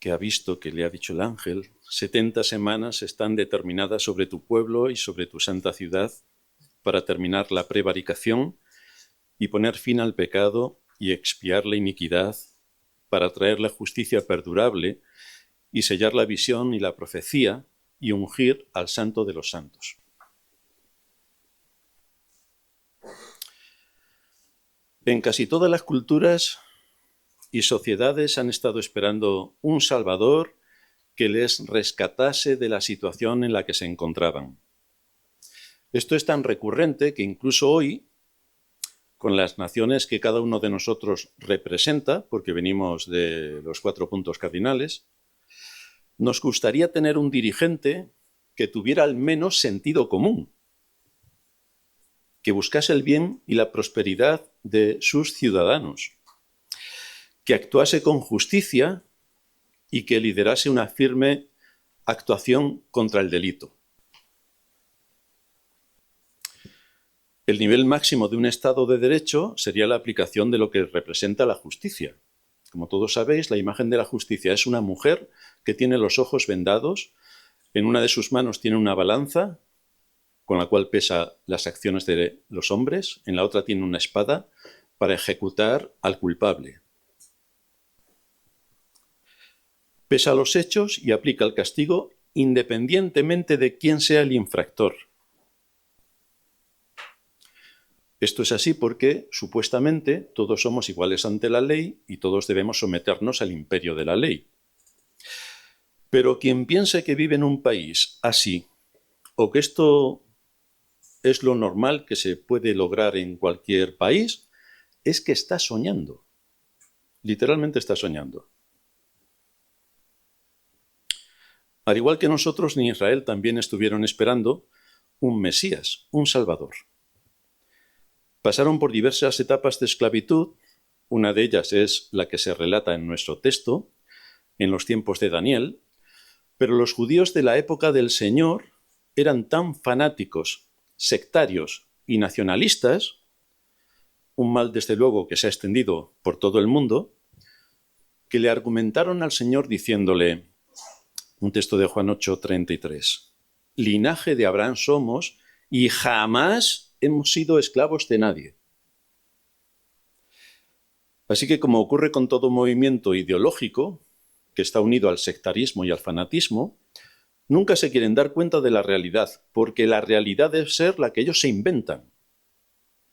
que ha visto que le ha dicho el ángel, 70 semanas están determinadas sobre tu pueblo y sobre tu santa ciudad para terminar la prevaricación y poner fin al pecado y expiar la iniquidad, para traer la justicia perdurable y sellar la visión y la profecía y ungir al santo de los santos. En casi todas las culturas y sociedades han estado esperando un Salvador que les rescatase de la situación en la que se encontraban. Esto es tan recurrente que incluso hoy, con las naciones que cada uno de nosotros representa, porque venimos de los 4 puntos cardinales, nos gustaría tener un dirigente que tuviera al menos sentido común, que buscase el bien y la prosperidad de sus ciudadanos, que actuase con justicia y que liderase una firme actuación contra el delito. El nivel máximo de un Estado de Derecho sería la aplicación de lo que representa la justicia. Como todos sabéis, la imagen de la justicia es una mujer que tiene los ojos vendados, en una de sus manos tiene una balanza con la cual pesa las acciones de los hombres, en la otra tiene una espada para ejecutar al culpable. Pesa los hechos y aplica el castigo independientemente de quién sea el infractor. Esto es así porque, supuestamente, todos somos iguales ante la ley y todos debemos someternos al imperio de la ley. Pero quien piense que vive en un país así, o que esto es lo normal que se puede lograr en cualquier país, es que está soñando. Literalmente está soñando. Al igual que nosotros, en Israel también estuvieron esperando un Mesías, un Salvador. Pasaron por diversas etapas de esclavitud, una de ellas es la que se relata en nuestro texto, en los tiempos de Daniel, pero los judíos de la época del Señor eran tan fanáticos, sectarios y nacionalistas, un mal desde luego que se ha extendido por todo el mundo, que le argumentaron al Señor diciéndole, un texto de Juan 8:33, linaje de Abraham somos y jamás hemos sido esclavos de nadie. Así que, como ocurre con todo movimiento ideológico que está unido al sectarismo y al fanatismo, nunca se quieren dar cuenta de la realidad, porque la realidad debe ser la que ellos se inventan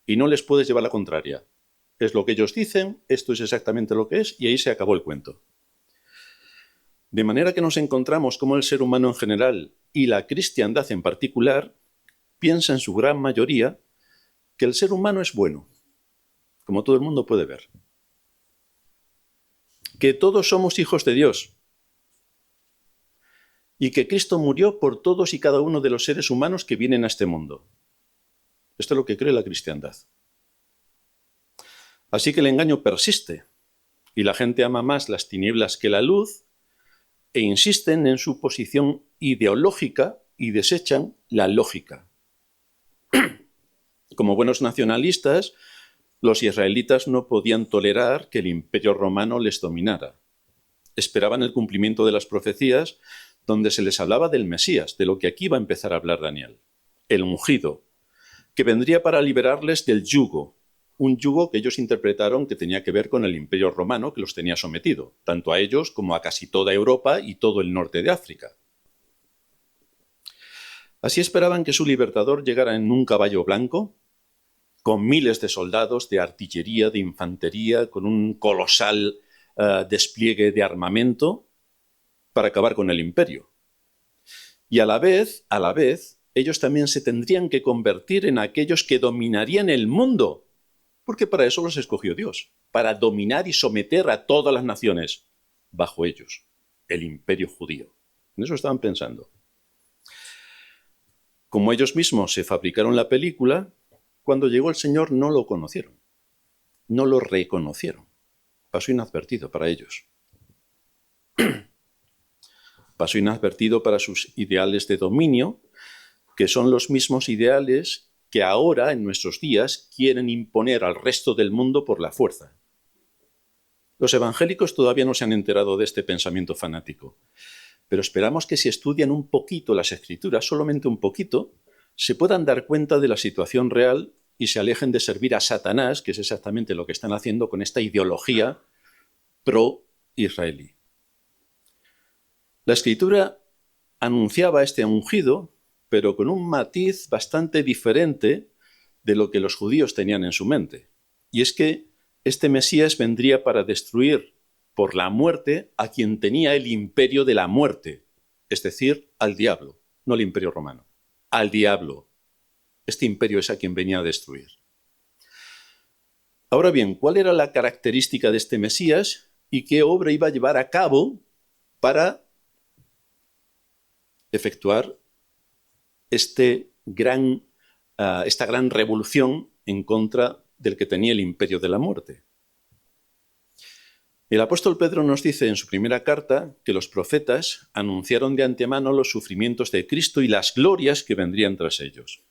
y no les puedes llevar la contraria. Es lo que ellos dicen, esto es exactamente lo que es y ahí se acabó el cuento. De manera que nos encontramos como el ser humano en general y la cristiandad en particular piensa en su gran mayoría que el ser humano es bueno, como todo el mundo puede ver. Que todos somos hijos de Dios y que Cristo murió por todos y cada uno de los seres humanos que vienen a este mundo. Esto es lo que cree la cristiandad. Así que el engaño persiste y la gente ama más las tinieblas que la luz e insisten en su posición ideológica y desechan la lógica. Como buenos nacionalistas, los israelitas no podían tolerar que el imperio romano les dominara. Esperaban el cumplimiento de las profecías donde se les hablaba del Mesías, de lo que aquí va a empezar a hablar Daniel, el ungido, que vendría para liberarles del yugo, un yugo que ellos interpretaron que tenía que ver con el imperio romano que los tenía sometido, tanto a ellos como a casi toda Europa y todo el norte de África. Así esperaban que su libertador llegara en un caballo blanco, con miles de soldados, de artillería, de infantería, con un colosal despliegue de armamento para acabar con el imperio. Y a la vez, ellos también se tendrían que convertir en aquellos que dominarían el mundo, porque para eso los escogió Dios, para dominar y someter a todas las naciones bajo ellos, el imperio judío. En eso estaban pensando. Como ellos mismos se fabricaron la película, cuando llegó el Señor no lo conocieron, no lo reconocieron. Pasó inadvertido para ellos. Pasó inadvertido para sus ideales de dominio, que son los mismos ideales que ahora, en nuestros días, quieren imponer al resto del mundo por la fuerza. Los evangélicos todavía no se han enterado de este pensamiento fanático, pero esperamos que si estudian un poquito las Escrituras, solamente un poquito, se puedan dar cuenta de la situación real y se alejen de servir a Satanás, que es exactamente lo que están haciendo con esta ideología pro-israelí. La Escritura anunciaba este ungido, pero con un matiz bastante diferente de lo que los judíos tenían en su mente. Y es que este Mesías vendría para destruir por la muerte a quien tenía el imperio de la muerte, es decir, al diablo, no al imperio romano, al diablo. Este imperio es a quien venía a destruir. Ahora bien, ¿cuál era la característica de este Mesías y qué obra iba a llevar a cabo para efectuar esta gran revolución en contra del que tenía el imperio de la muerte? El apóstol Pedro nos dice en su primera carta que los profetas anunciaron de antemano los sufrimientos de Cristo y las glorias que vendrían tras ellos.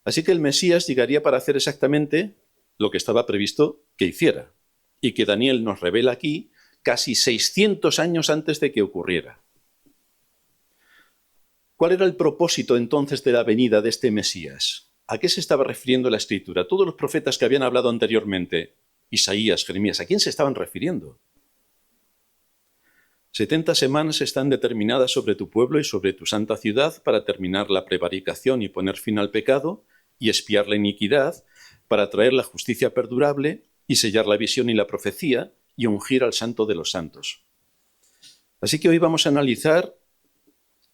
Así que el Mesías llegaría para hacer exactamente lo que estaba previsto que hiciera, y que Daniel nos revela aquí casi 600 años antes de que ocurriera. ¿Cuál era el propósito entonces de la venida de este Mesías? ¿A qué se estaba refiriendo la Escritura? Todos los profetas que habían hablado anteriormente, Isaías, Jeremías, ¿a quién se estaban refiriendo? 70 semanas están determinadas sobre tu pueblo y sobre tu santa ciudad para terminar la prevaricación y poner fin al pecado y expiar la iniquidad, para traer la justicia perdurable y sellar la visión y la profecía y ungir al santo de los santos. Así que hoy vamos a analizar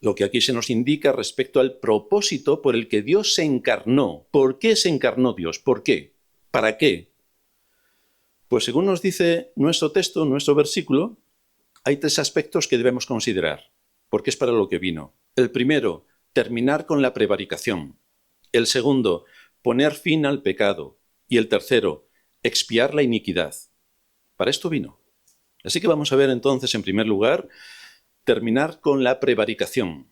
lo que aquí se nos indica respecto al propósito por el que Dios se encarnó. ¿Por qué se encarnó Dios? ¿Por qué? ¿Para qué? Pues según nos dice nuestro texto, nuestro versículo, hay 3 aspectos que debemos considerar, porque es para lo que vino. El primero, terminar con la prevaricación. El segundo, poner fin al pecado. Y el tercero, expiar la iniquidad. Para esto vino. Así que vamos a ver entonces, en primer lugar, terminar con la prevaricación.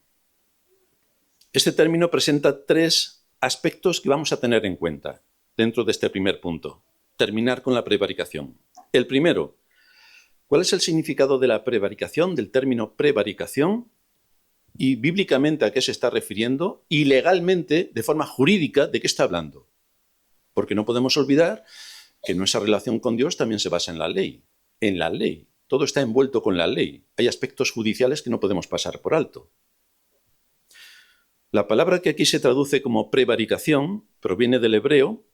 Este término presenta 3 aspectos que vamos a tener en cuenta dentro de este primer punto. Terminar con la prevaricación. El primero, ¿cuál es el significado de la prevaricación, del término prevaricación? Y bíblicamente a qué se está refiriendo, y legalmente, de forma jurídica, de qué está hablando. Porque no podemos olvidar que nuestra relación con Dios también se basa en la ley. En la ley. Todo está envuelto con la ley. Hay aspectos judiciales que no podemos pasar por alto. La palabra que aquí se traduce como prevaricación proviene del hebreo,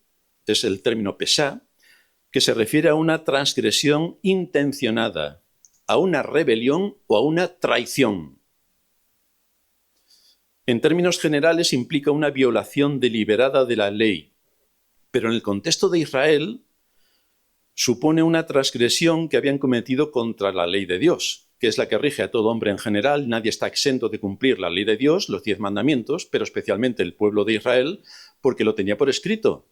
es el término pesá, que se refiere a una transgresión intencionada, a una rebelión o a una traición. En términos generales implica una violación deliberada de la ley, pero en el contexto de Israel supone una transgresión que habían cometido contra la ley de Dios, que es la que rige a todo hombre en general. Nadie está exento de cumplir la ley de Dios, los 10 mandamientos, pero especialmente el pueblo de Israel, porque lo tenía por escrito.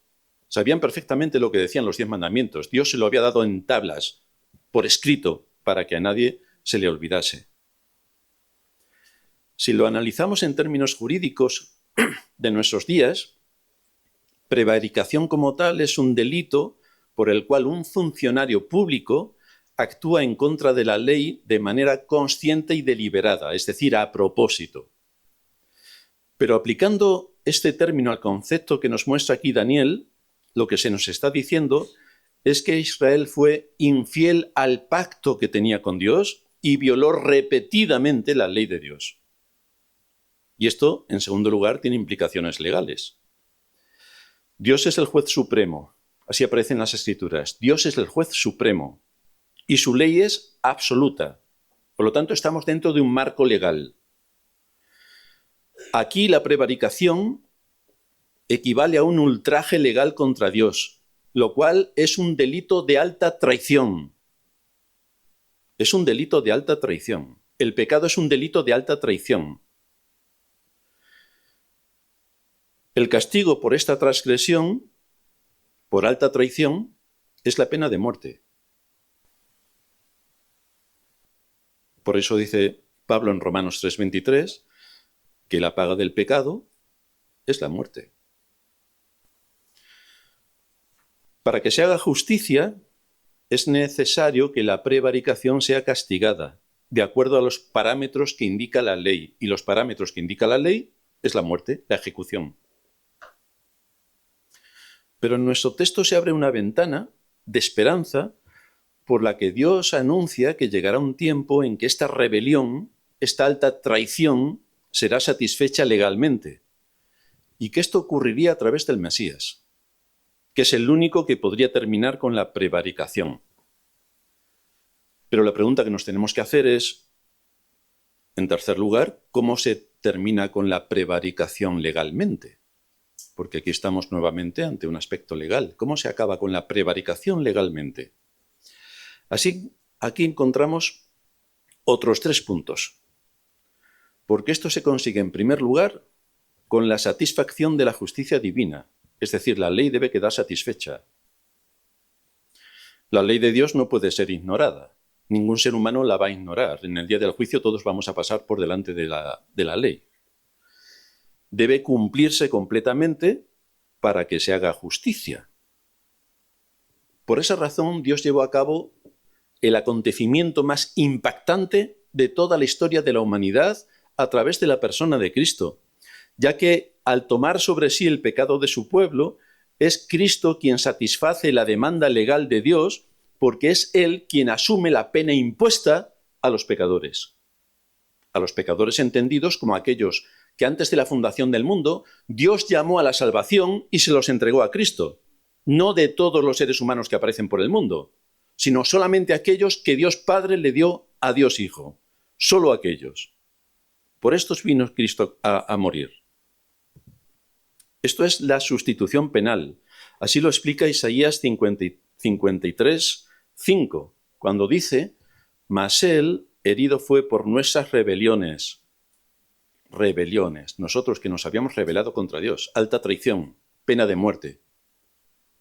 Sabían perfectamente lo que decían los 10 mandamientos. Dios se lo había dado en tablas, por escrito, para que a nadie se le olvidase. Si lo analizamos en términos jurídicos de nuestros días, prevaricación como tal es un delito por el cual un funcionario público actúa en contra de la ley de manera consciente y deliberada, es decir, a propósito. Pero aplicando este término al concepto que nos muestra aquí Daniel, lo que se nos está diciendo es que Israel fue infiel al pacto que tenía con Dios y violó repetidamente la ley de Dios. Y esto, en segundo lugar, tiene implicaciones legales. Dios es el juez supremo, así aparece en las Escrituras. Dios es el juez supremo y su ley es absoluta. Por lo tanto, estamos dentro de un marco legal. Aquí la prevaricación equivale a un ultraje legal contra Dios, lo cual es un delito de alta traición. Es un delito de alta traición. El pecado es un delito de alta traición. El castigo por esta transgresión, por alta traición, es la pena de muerte. Por eso dice Pablo en Romanos 3:23 que la paga del pecado es la muerte. Para que se haga justicia, es necesario que la prevaricación sea castigada, de acuerdo a los parámetros que indica la ley. Y los parámetros que indica la ley es la muerte, la ejecución. Pero en nuestro texto se abre una ventana de esperanza por la que Dios anuncia que llegará un tiempo en que esta rebelión, esta alta traición, será satisfecha legalmente. Y que esto ocurriría a través del Mesías, que es el único que podría terminar con la prevaricación. Pero la pregunta que nos tenemos que hacer es, en tercer lugar, ¿cómo se termina con la prevaricación legalmente? Porque aquí estamos nuevamente ante un aspecto legal. ¿Cómo se acaba con la prevaricación legalmente? Así, aquí encontramos otros 3 puntos. Porque esto se consigue, en primer lugar, con la satisfacción de la justicia divina. Es decir, la ley debe quedar satisfecha. La ley de Dios no puede ser ignorada. Ningún ser humano la va a ignorar. En el día del juicio todos vamos a pasar por delante de la ley. Debe cumplirse completamente para que se haga justicia. Por esa razón, Dios llevó a cabo el acontecimiento más impactante de toda la historia de la humanidad a través de la persona de Cristo, ya que al tomar sobre sí el pecado de su pueblo, es Cristo quien satisface la demanda legal de Dios, porque es Él quien asume la pena impuesta a los pecadores entendidos como aquellos que antes de la fundación del mundo, Dios llamó a la salvación y se los entregó a Cristo. No de todos los seres humanos que aparecen por el mundo, sino solamente aquellos que Dios Padre le dio a Dios Hijo. Solo aquellos. Por estos vino Cristo a morir. Esto es la sustitución penal. Así lo explica Isaías 53, 5, cuando dice, mas Él herido fue por nuestras rebeliones. Rebeliones. Nosotros que nos habíamos rebelado contra Dios. Alta traición. Pena de muerte.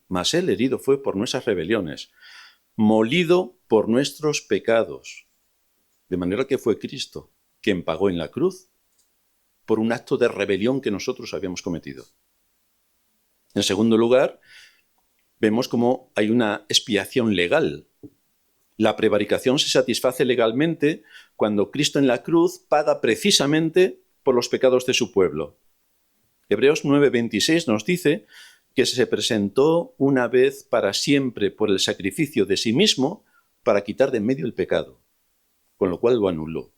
Mas Él herido fue por nuestras rebeliones. Molido por nuestros pecados. De manera que fue Cristo quien pagó en la cruz por un acto de rebelión que nosotros habíamos cometido. En segundo lugar, vemos cómo hay una expiación legal. La prevaricación se satisface legalmente cuando Cristo en la cruz paga precisamente por los pecados de su pueblo. Hebreos 9:26 nos dice que se presentó una vez para siempre por el sacrificio de sí mismo para quitar de en medio el pecado, con lo cual lo anuló,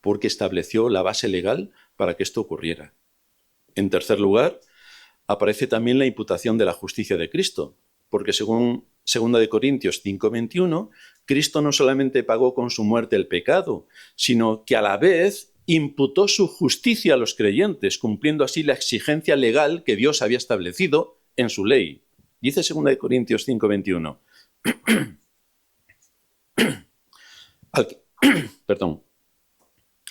porque estableció la base legal para que esto ocurriera. En tercer lugar, aparece también la imputación de la justicia de Cristo, porque según 2 Corintios 5:21, Cristo no solamente pagó con su muerte el pecado, sino que a la vez imputó su justicia a los creyentes, cumpliendo así la exigencia legal que Dios había establecido en su ley. Dice 2 Corintios 5:21.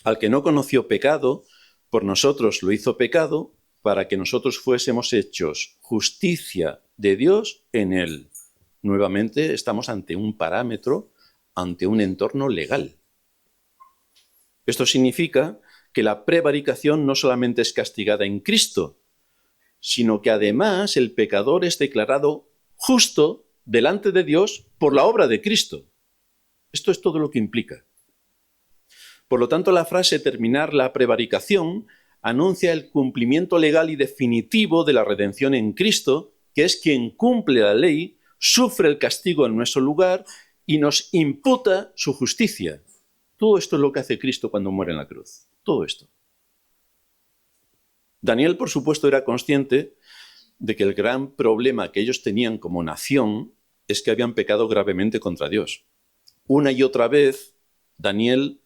Al que no conoció pecado, por nosotros lo hizo pecado, para que nosotros fuésemos hechos justicia de Dios en él. Nuevamente estamos ante un parámetro, ante un entorno legal. Esto significa que la prevaricación no solamente es castigada en Cristo, sino que además el pecador es declarado justo delante de Dios por la obra de Cristo. Esto es todo lo que implica. Por lo tanto, la frase terminar la prevaricación anuncia el cumplimiento legal y definitivo de la redención en Cristo, que es quien cumple la ley, sufre el castigo en nuestro lugar y nos imputa su justicia. Todo esto es lo que hace Cristo cuando muere en la cruz. Todo esto. Daniel, por supuesto, era consciente de que el gran problema que ellos tenían como nación es que habían pecado gravemente contra Dios. Una y otra vez, Daniel,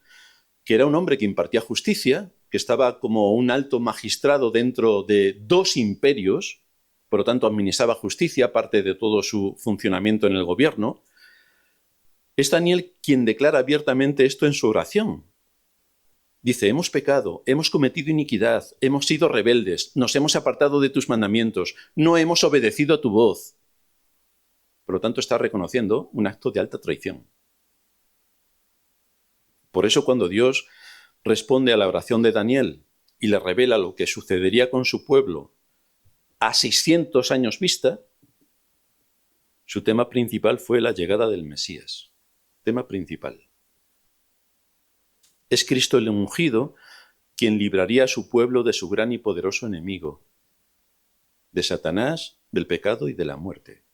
que era un hombre que impartía justicia, que estaba como un alto magistrado dentro de 2 imperios, por lo tanto administraba justicia, parte de todo su funcionamiento en el gobierno, es Daniel quien declara abiertamente esto en su oración. Dice, hemos pecado, hemos cometido iniquidad, hemos sido rebeldes, nos hemos apartado de tus mandamientos, no hemos obedecido a tu voz. Por lo tanto, está reconociendo un acto de alta traición. Por eso, cuando Dios responde a la oración de Daniel y le revela lo que sucedería con su pueblo a 600 años vista, Su tema principal fue la llegada del Mesías. Tema principal. Es Cristo el ungido quien libraría a su pueblo de su gran y poderoso enemigo, de Satanás, del pecado y de la muerte.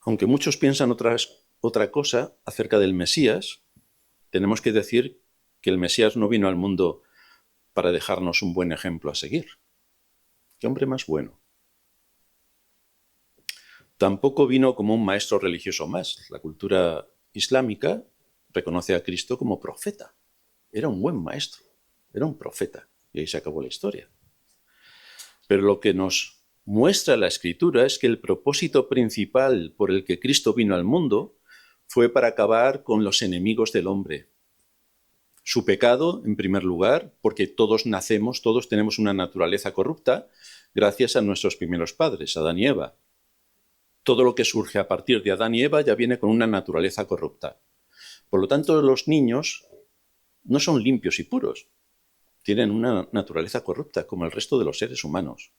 Aunque muchos piensan otra cosa acerca del Mesías, tenemos que decir que el Mesías no vino al mundo para dejarnos un buen ejemplo a seguir. ¡Qué hombre más bueno! Tampoco vino como un maestro religioso más. La cultura islámica reconoce a Cristo como profeta. Era un buen maestro, era un profeta. Y ahí se acabó la historia. Pero lo que nos muestra la Escritura es que el propósito principal por el que Cristo vino al mundo fue para acabar con los enemigos del hombre. Su pecado, en primer lugar, porque todos nacemos, todos tenemos una naturaleza corrupta, gracias a nuestros primeros padres, Adán y Eva. Todo lo que surge a partir de Adán y Eva ya viene con una naturaleza corrupta. Por lo tanto, los niños no son limpios y puros. Tienen una naturaleza corrupta, como el resto de los seres humanos.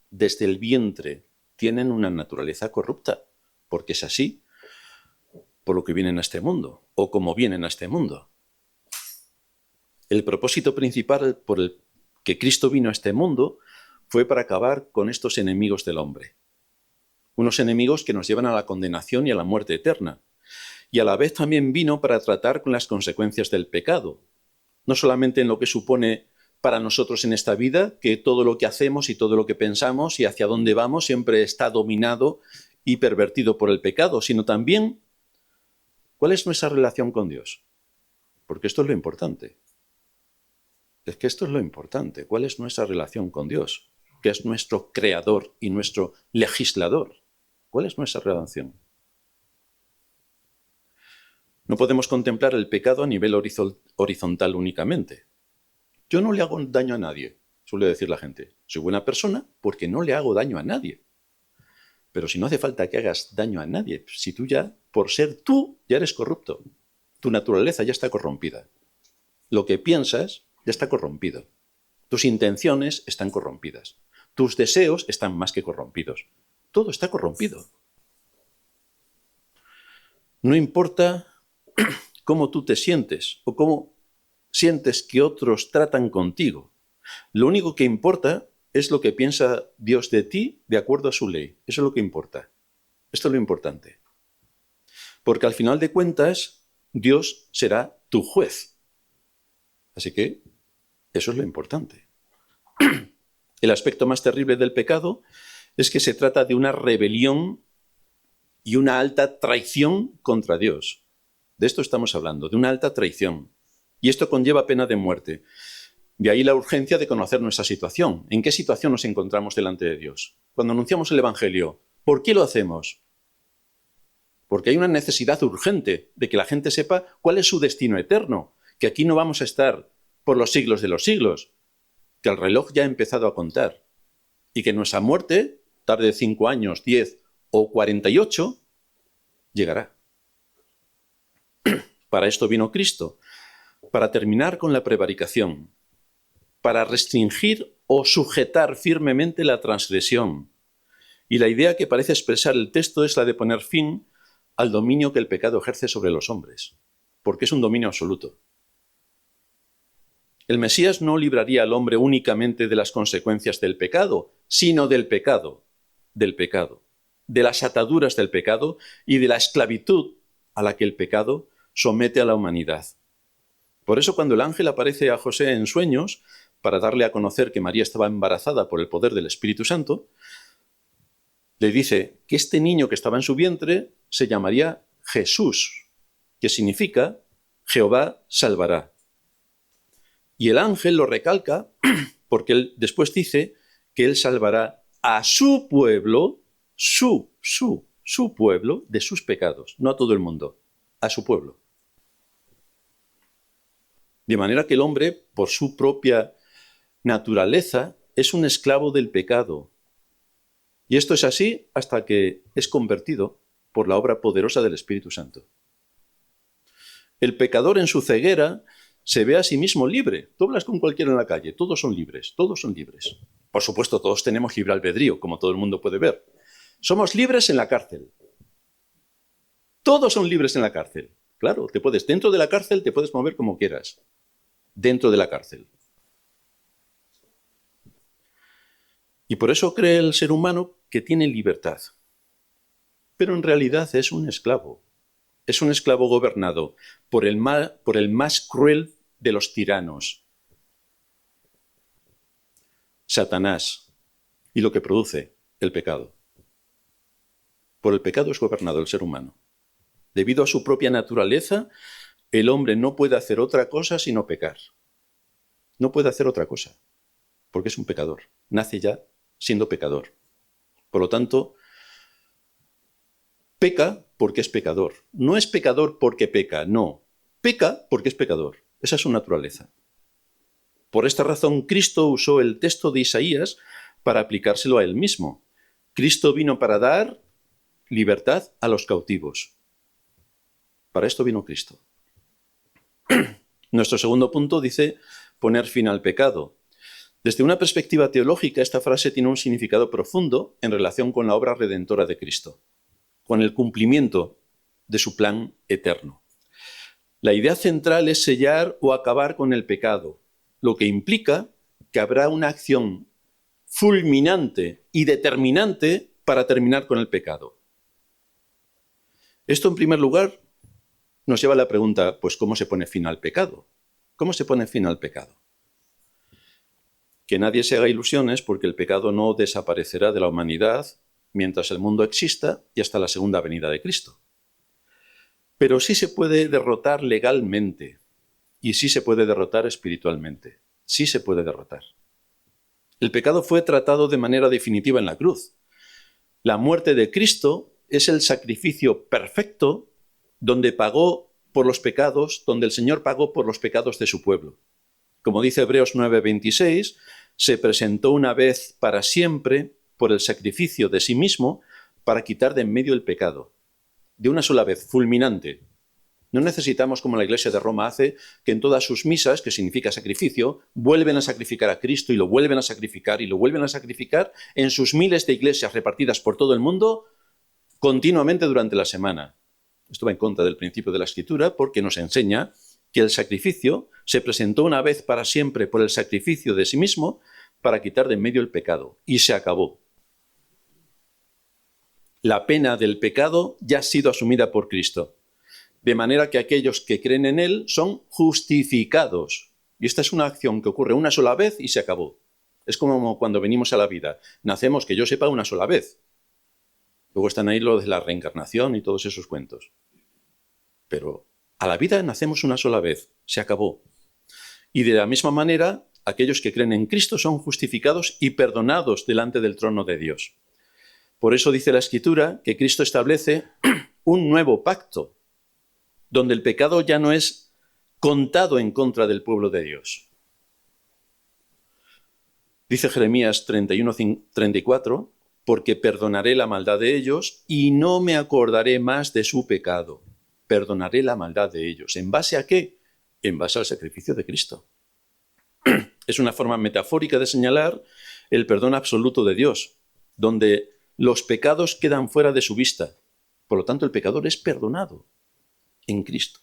Desde el vientre tienen una naturaleza corrupta, porque es así por lo que vienen a este mundo, o como vienen a este mundo. El propósito principal por el que Cristo vino a este mundo fue para acabar con estos enemigos del hombre. Unos enemigos que nos llevan a la condenación y a la muerte eterna. Y a la vez también vino para tratar con las consecuencias del pecado. No solamente en lo que supone para nosotros en esta vida, que todo lo que hacemos y todo lo que pensamos y hacia dónde vamos siempre está dominado y pervertido por el pecado, sino también cuál es nuestra relación con Dios. Porque esto es lo importante. Es que esto es lo importante. ¿Cuál es nuestra relación con Dios? Que es nuestro creador y nuestro legislador. ¿Cuál es nuestra relación? No podemos contemplar el pecado a nivel horizontal únicamente. Yo no le hago daño a nadie, suele decir la gente. Soy buena persona porque no le hago daño a nadie. Pero si no hace falta que hagas daño a nadie, si tú ya, por ser tú, ya eres corrupto. Tu naturaleza ya está corrompida. Lo que piensas ya está corrompido. Tus intenciones están corrompidas. Tus deseos están más que corrompidos. Todo está corrompido. No importa cómo tú te sientes o cómo sientes que otros tratan contigo. Lo único que importa es lo que piensa Dios de ti de acuerdo a su ley. Eso es lo que importa. Esto es lo importante. Porque al final de cuentas, Dios será tu juez. Así que eso es lo importante. El aspecto más terrible del pecado es que se trata de una rebelión y una alta traición contra Dios. De esto estamos hablando, de una alta traición. Y esto conlleva pena de muerte. De ahí la urgencia de conocer nuestra situación. ¿En qué situación nos encontramos delante de Dios? Cuando anunciamos el Evangelio, ¿por qué lo hacemos? Porque hay una necesidad urgente de que la gente sepa cuál es su destino eterno, que aquí no vamos a estar por los siglos de los siglos, que el reloj ya ha empezado a contar y que nuestra muerte, tarde 5 años, 10 o 48, llegará. Para esto vino Cristo, para terminar con la prevaricación, para restringir o sujetar firmemente la transgresión. Y la idea que parece expresar el texto es la de poner fin al dominio que el pecado ejerce sobre los hombres, porque es un dominio absoluto. El Mesías no libraría al hombre únicamente de las consecuencias del pecado, sino del pecado, de las ataduras del pecado y de la esclavitud a la que el pecado somete a la humanidad. Por eso cuando el ángel aparece a José en sueños, para darle a conocer que María estaba embarazada por el poder del Espíritu Santo, le dice que este niño que estaba en su vientre se llamaría Jesús, que significa Jehová salvará. Y el ángel lo recalca porque él después dice que él salvará a su pueblo, su pueblo, de sus pecados, no a todo el mundo, a su pueblo. De manera que el hombre, por su propia naturaleza, es un esclavo del pecado. Y esto es así hasta que es convertido por la obra poderosa del Espíritu Santo. El pecador en su ceguera se ve a sí mismo libre. Tú hablas con cualquiera en la calle, todos son libres, todos son libres. Por supuesto, todos tenemos libre albedrío, como todo el mundo puede ver. Somos libres en la cárcel. Todos son libres en la cárcel. Claro, dentro de la cárcel te puedes mover como quieras. Dentro de la cárcel. Y por eso cree el ser humano que tiene libertad. Pero en realidad es un esclavo. Es un esclavo gobernado por el más cruel de los tiranos, Satanás, y lo que produce el pecado. Por el pecado es gobernado el ser humano. Debido a su propia naturaleza, el hombre no puede hacer otra cosa sino pecar. No puede hacer otra cosa, porque es un pecador. Nace ya siendo pecador. Por lo tanto, peca porque es pecador. No es pecador porque peca, no. Peca porque es pecador. Esa es su naturaleza. Por esta razón, Cristo usó el texto de Isaías para aplicárselo a él mismo. Cristo vino para dar libertad a los cautivos. Para esto vino Cristo. Nuestro segundo punto dice poner fin al pecado. Desde una perspectiva teológica, esta frase tiene un significado profundo en relación con la obra redentora de Cristo, con el cumplimiento de su plan eterno. La idea central es sellar o acabar con el pecado, lo que implica que habrá una acción fulminante y determinante para terminar con el pecado. Esto, en primer lugar, nos lleva a la pregunta, pues, ¿cómo se pone fin al pecado? ¿Cómo se pone fin al pecado? Que nadie se haga ilusiones, porque el pecado no desaparecerá de la humanidad mientras el mundo exista y hasta la segunda venida de Cristo. Pero sí se puede derrotar legalmente y sí se puede derrotar espiritualmente. Sí se puede derrotar. El pecado fue tratado de manera definitiva en la cruz. La muerte de Cristo es el sacrificio perfecto donde pagó por los pecados, donde el Señor pagó por los pecados de su pueblo. Como dice Hebreos 9:26, se presentó una vez para siempre por el sacrificio de sí mismo para quitar de en medio el pecado. De una sola vez, fulminante. No necesitamos, como la Iglesia de Roma hace, que en todas sus misas, que significa sacrificio, vuelven a sacrificar a Cristo y lo vuelven a sacrificar y lo vuelven a sacrificar en sus miles de iglesias repartidas por todo el mundo continuamente durante la semana. Esto va en contra del principio de la Escritura porque nos enseña que el sacrificio se presentó una vez para siempre por el sacrificio de sí mismo para quitar de en medio el pecado. Y se acabó. La pena del pecado ya ha sido asumida por Cristo. De manera que aquellos que creen en Él son justificados. Y esta es una acción que ocurre una sola vez y se acabó. Es como cuando venimos a la vida. Nacemos, que yo sepa, una sola vez. Luego están ahí lo de la reencarnación y todos esos cuentos. Pero a la vida nacemos una sola vez, se acabó. Y de la misma manera, aquellos que creen en Cristo son justificados y perdonados delante del trono de Dios. Por eso dice la Escritura que Cristo establece un nuevo pacto, donde el pecado ya no es contado en contra del pueblo de Dios. Dice Jeremías 31:34, porque perdonaré la maldad de ellos y no me acordaré más de su pecado. Perdonaré la maldad de ellos. ¿En base a qué? En base al sacrificio de Cristo. Es una forma metafórica de señalar el perdón absoluto de Dios, donde los pecados quedan fuera de su vista. Por lo tanto, el pecador es perdonado en Cristo.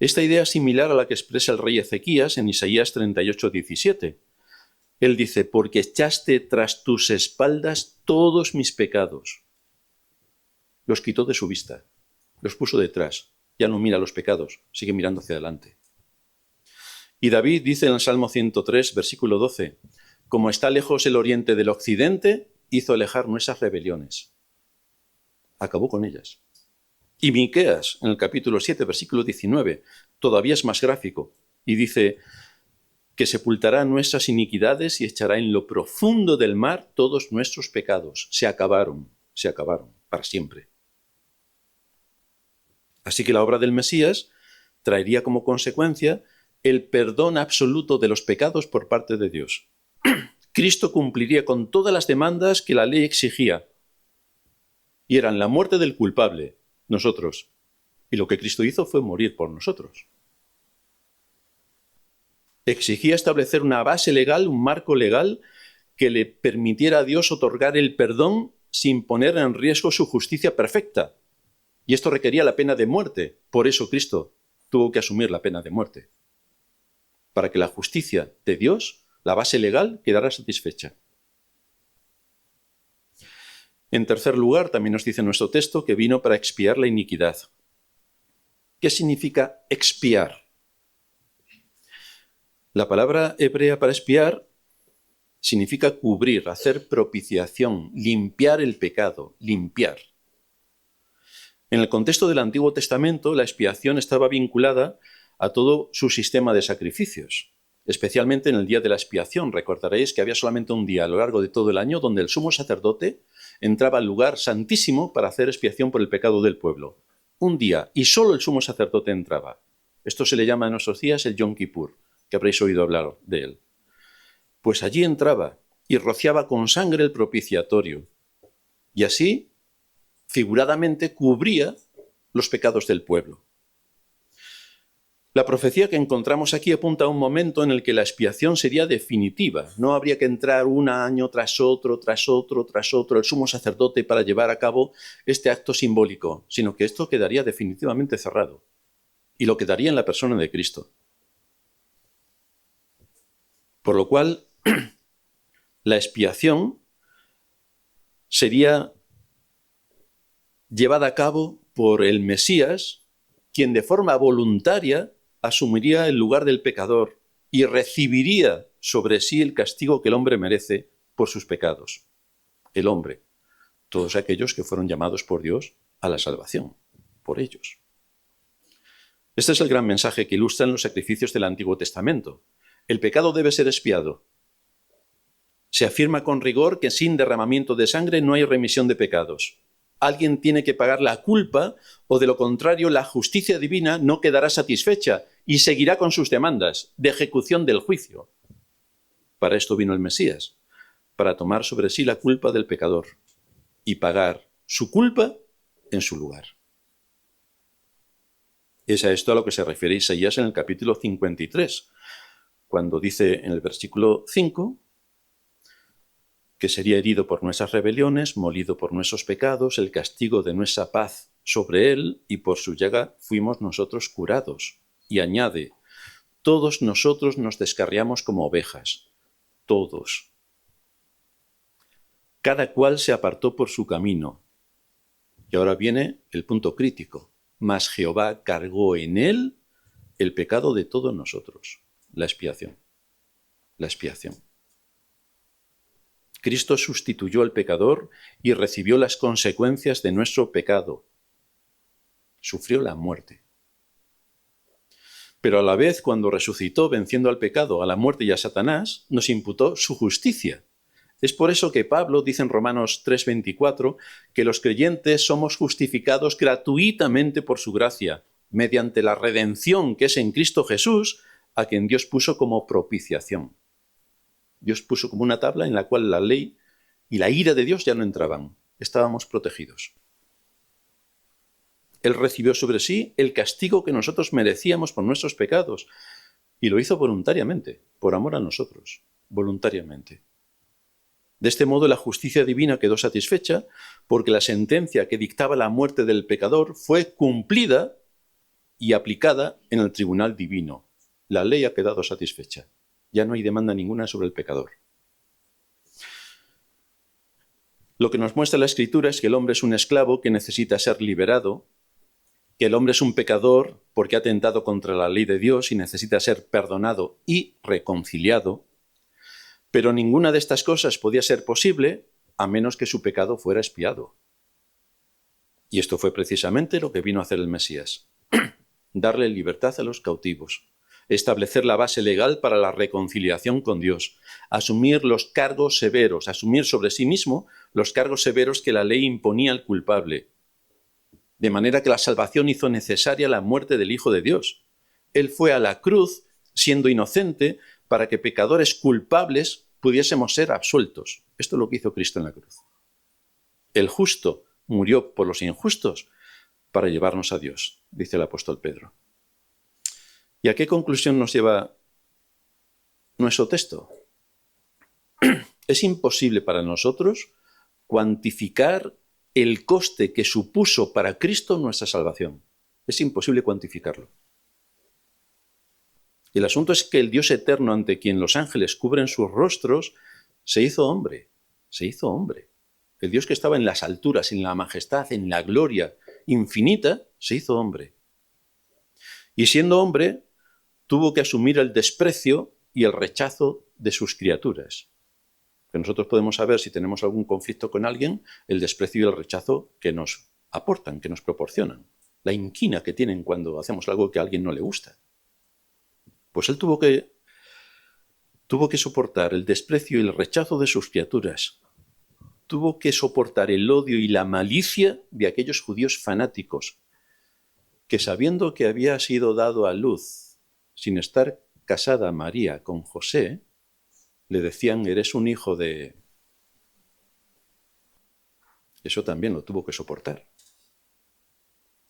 Esta idea es similar a la que expresa el rey Ezequías en Isaías 38:17. Él dice, porque echaste tras tus espaldas todos mis pecados. Los quitó de su vista, los puso detrás. Ya no mira los pecados, sigue mirando hacia adelante. Y David dice en el Salmo 103, versículo 12, como está lejos el oriente del occidente, hizo alejar nuestras rebeliones. Acabó con ellas. Y Miqueas, en el capítulo 7, versículo 19, todavía es más gráfico, y dice que sepultará nuestras iniquidades y echará en lo profundo del mar todos nuestros pecados. Se acabaron para siempre. Así que la obra del Mesías traería como consecuencia el perdón absoluto de los pecados por parte de Dios. Cristo cumpliría con todas las demandas que la ley exigía, y eran la muerte del culpable, nosotros. Y lo que Cristo hizo fue morir por nosotros. Exigía establecer una base legal, un marco legal que le permitiera a Dios otorgar el perdón sin poner en riesgo su justicia perfecta. Y esto requería la pena de muerte. Por eso Cristo tuvo que asumir la pena de muerte. Para que la justicia de Dios, la base legal, quedara satisfecha. En tercer lugar, también nos dice nuestro texto que vino para expiar la iniquidad. ¿Qué significa expiar? La palabra hebrea para expiar significa cubrir, hacer propiciación, limpiar el pecado, limpiar. En el contexto del Antiguo Testamento, la expiación estaba vinculada a todo su sistema de sacrificios, especialmente en el día de la expiación. Recordaréis que había solamente un día a lo largo de todo el año donde el sumo sacerdote entraba al lugar santísimo para hacer expiación por el pecado del pueblo. Un día, y solo el sumo sacerdote entraba. Esto se le llama en nuestros días el Yom Kippur, que habréis oído hablar de él. Pues allí entraba y rociaba con sangre el propiciatorio. Y así, figuradamente, cubría los pecados del pueblo. La profecía que encontramos aquí apunta a un momento en el que la expiación sería definitiva. No habría que entrar un año tras otro, el sumo sacerdote para llevar a cabo este acto simbólico, sino que esto quedaría definitivamente cerrado. Y lo quedaría en la persona de Cristo. Por lo cual, la expiación sería llevada a cabo por el Mesías, quien de forma voluntaria asumiría el lugar del pecador y recibiría sobre sí el castigo que el hombre merece por sus pecados. El hombre, todos aquellos que fueron llamados por Dios a la salvación, por ellos. Este es el gran mensaje que ilustran los sacrificios del Antiguo Testamento. El pecado debe ser expiado. Se afirma con rigor que sin derramamiento de sangre no hay remisión de pecados. Alguien tiene que pagar la culpa o, de lo contrario, la justicia divina no quedará satisfecha y seguirá con sus demandas de ejecución del juicio. Para esto vino el Mesías, para tomar sobre sí la culpa del pecador y pagar su culpa en su lugar. Es a esto a lo que se refiere Isaías en el capítulo 53, cuando dice en el versículo 5 que sería herido por nuestras rebeliones, molido por nuestros pecados, el castigo de nuestra paz sobre él, y por su llaga fuimos nosotros curados. Y añade, todos nosotros nos descarriamos como ovejas, todos. Cada cual se apartó por su camino. Y ahora viene el punto crítico. Mas Jehová cargó en él el pecado de todos nosotros. La expiación. La expiación. Cristo sustituyó al pecador y recibió las consecuencias de nuestro pecado. Sufrió la muerte. Pero a la vez, cuando resucitó venciendo al pecado, a la muerte y a Satanás, nos imputó su justicia. Es por eso que Pablo dice en Romanos 3:24 que los creyentes somos justificados gratuitamente por su gracia, mediante la redención que es en Cristo Jesús, a quien Dios puso como propiciación. Dios puso como una tabla en la cual la ley y la ira de Dios ya no entraban. Estábamos protegidos. Él recibió sobre sí el castigo que nosotros merecíamos por nuestros pecados. Y lo hizo voluntariamente, por amor a nosotros, voluntariamente. De este modo la justicia divina quedó satisfecha porque la sentencia que dictaba la muerte del pecador fue cumplida y aplicada en el tribunal divino. La ley ha quedado satisfecha. Ya no hay demanda ninguna sobre el pecador. Lo que nos muestra la Escritura es que el hombre es un esclavo que necesita ser liberado, que el hombre es un pecador porque ha atentado contra la ley de Dios y necesita ser perdonado y reconciliado, pero ninguna de estas cosas podía ser posible a menos que su pecado fuera expiado. Y esto fue precisamente lo que vino a hacer el Mesías, darle libertad a los cautivos, establecer la base legal para la reconciliación con Dios, asumir los cargos severos, asumir sobre sí mismo los cargos severos que la ley imponía al culpable, de manera que la salvación hizo necesaria la muerte del Hijo de Dios. Él fue a la cruz siendo inocente para que pecadores culpables pudiésemos ser absueltos. Esto es lo que hizo Cristo en la cruz. El justo murió por los injustos para llevarnos a Dios, dice el apóstol Pedro. ¿Y a qué conclusión nos lleva nuestro texto. Es imposible para nosotros cuantificar el coste que supuso para Cristo nuestra salvación. Es imposible cuantificarlo. El asunto es que el Dios eterno ante quien los ángeles cubren sus rostros se hizo hombre. Se hizo hombre. El Dios que estaba en las alturas, en la majestad, en la gloria infinita, se hizo hombre. Y siendo hombre, tuvo que asumir el desprecio y el rechazo de sus criaturas. Que nosotros podemos saber, si tenemos algún conflicto con alguien, el desprecio y el rechazo que nos aportan, que nos proporcionan. La inquina que tienen cuando hacemos algo que a alguien no le gusta. Pues él tuvo que soportar el desprecio y el rechazo de sus criaturas. Tuvo que soportar el odio y la malicia de aquellos judíos fanáticos que, sabiendo que había sido dado a luz sin estar casada María con José, le decían: eres un hijo de... Eso también lo tuvo que soportar.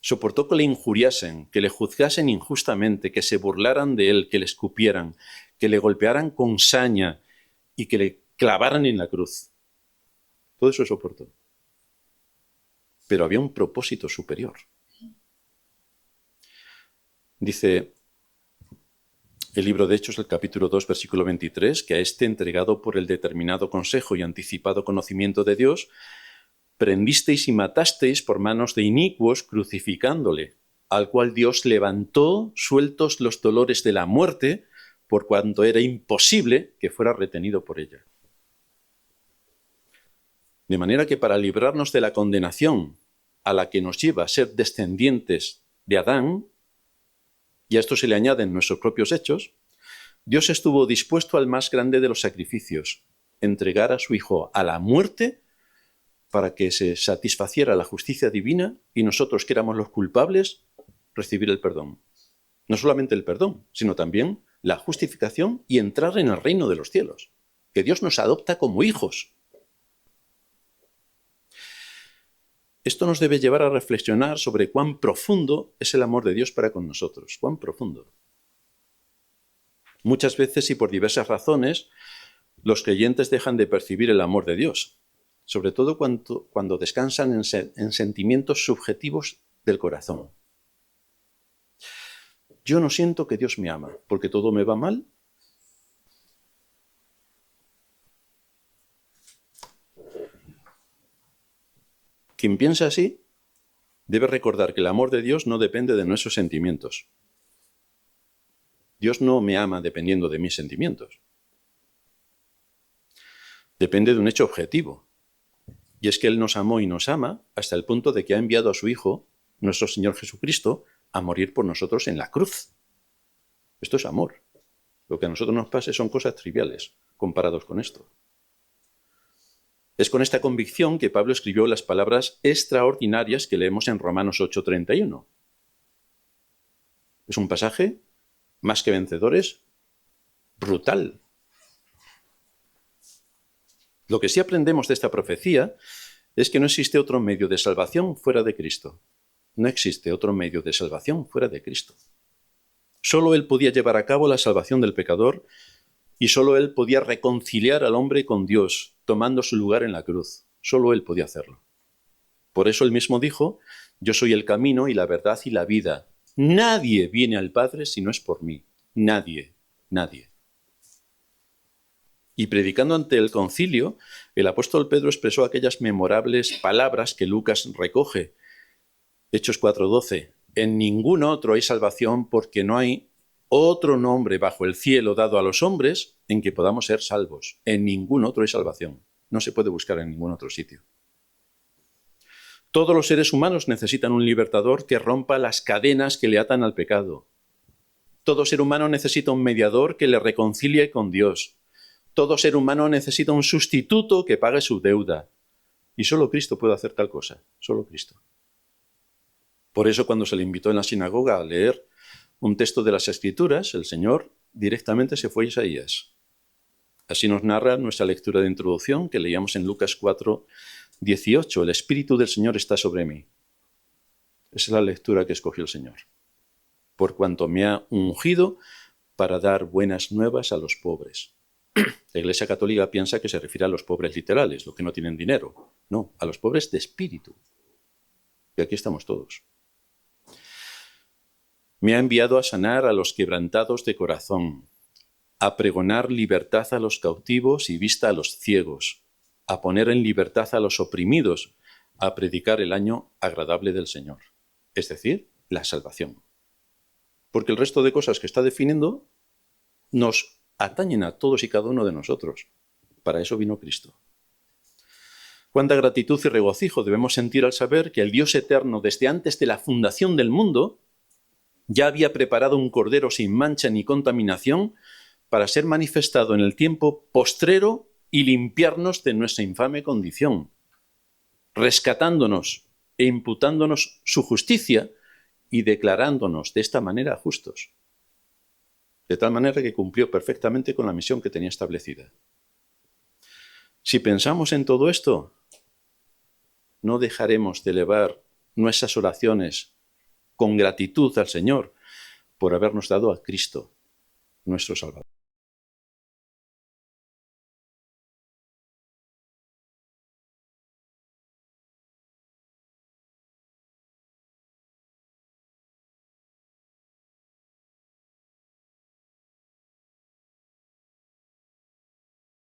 Soportó que le injuriasen, que le juzgasen injustamente, que se burlaran de él, que le escupieran, que le golpearan con saña y que le clavaran en la cruz. Todo eso soportó. Pero había un propósito superior. Dice el libro de Hechos, el capítulo 2, versículo 23, que a este, entregado por el determinado consejo y anticipado conocimiento de Dios, prendisteis y matasteis por manos de inicuos, crucificándole, al cual Dios levantó, sueltos los dolores de la muerte, por cuanto era imposible que fuera retenido por ella. De manera que para librarnos de la condenación a la que nos lleva a ser descendientes de Adán, y a esto se le añaden nuestros propios hechos, Dios estuvo dispuesto al más grande de los sacrificios, entregar a su Hijo a la muerte para que se satisfaciera la justicia divina y nosotros, que éramos los culpables, recibir el perdón. No solamente el perdón, sino también la justificación y entrar en el reino de los cielos, que Dios nos adopta como hijos. Esto nos debe llevar a reflexionar sobre cuán profundo es el amor de Dios para con nosotros. Cuán profundo. Muchas veces y por diversas razones, los creyentes dejan de percibir el amor de Dios, sobre todo cuando descansan en sentimientos subjetivos del corazón. Yo no siento que Dios me ama, porque todo me va mal. Quien piensa así debe recordar que el amor de Dios no depende de nuestros sentimientos. Dios no me ama dependiendo de mis sentimientos. Depende de un hecho objetivo. Y es que Él nos amó y nos ama hasta el punto de que ha enviado a su Hijo, nuestro Señor Jesucristo, a morir por nosotros en la cruz. Esto es amor. Lo que a nosotros nos pase son cosas triviales comparados con esto. Es con esta convicción que Pablo escribió las palabras extraordinarias que leemos en Romanos 8:31. Es un pasaje, más que vencedores, brutal. Lo que sí aprendemos de esta profecía es que no existe otro medio de salvación fuera de Cristo. No existe otro medio de salvación fuera de Cristo. Solo Él podía llevar a cabo la salvación del pecador y solo Él podía reconciliar al hombre con Dios, tomando su lugar en la cruz. Solo Él podía hacerlo. Por eso Él mismo dijo: yo soy el camino y la verdad y la vida. Nadie viene al Padre si no es por mí. Nadie, nadie. Y predicando ante el concilio, el apóstol Pedro expresó aquellas memorables palabras que Lucas recoge. Hechos 4:12. En ningún otro hay salvación, porque no hay otro nombre bajo el cielo dado a los hombres en que podamos ser salvos. En ningún otro hay salvación. No se puede buscar en ningún otro sitio. Todos los seres humanos necesitan un libertador que rompa las cadenas que le atan al pecado. Todo ser humano necesita un mediador que le reconcilie con Dios. Todo ser humano necesita un sustituto que pague su deuda. Y solo Cristo puede hacer tal cosa. Solo Cristo. Por eso, cuando se le invitó en la sinagoga a leer un texto de las Escrituras, el Señor directamente se fue a Isaías. Así nos narra nuestra lectura de introducción que leíamos en Lucas 4:18. El Espíritu del Señor está sobre mí. Esa es la lectura que escogió el Señor. Por cuanto me ha ungido para dar buenas nuevas a los pobres. La Iglesia Católica piensa que se refiere a los pobres literales, los que no tienen dinero. No, a los pobres de espíritu. Y aquí estamos todos. Me ha enviado a sanar a los quebrantados de corazón, a pregonar libertad a los cautivos y vista a los ciegos, a poner en libertad a los oprimidos, a predicar el año agradable del Señor. Es decir, la salvación. Porque el resto de cosas que está definiendo nos atañen a todos y cada uno de nosotros. Para eso vino Cristo. Cuánta gratitud y regocijo debemos sentir al saber que el Dios eterno, desde antes de la fundación del mundo, ya había preparado un cordero sin mancha ni contaminación para ser manifestado en el tiempo postrero y limpiarnos de nuestra infame condición, rescatándonos e imputándonos su justicia y declarándonos de esta manera justos. De tal manera que cumplió perfectamente con la misión que tenía establecida. Si pensamos en todo esto, no dejaremos de elevar nuestras oraciones con gratitud al Señor por habernos dado a Cristo, nuestro Salvador.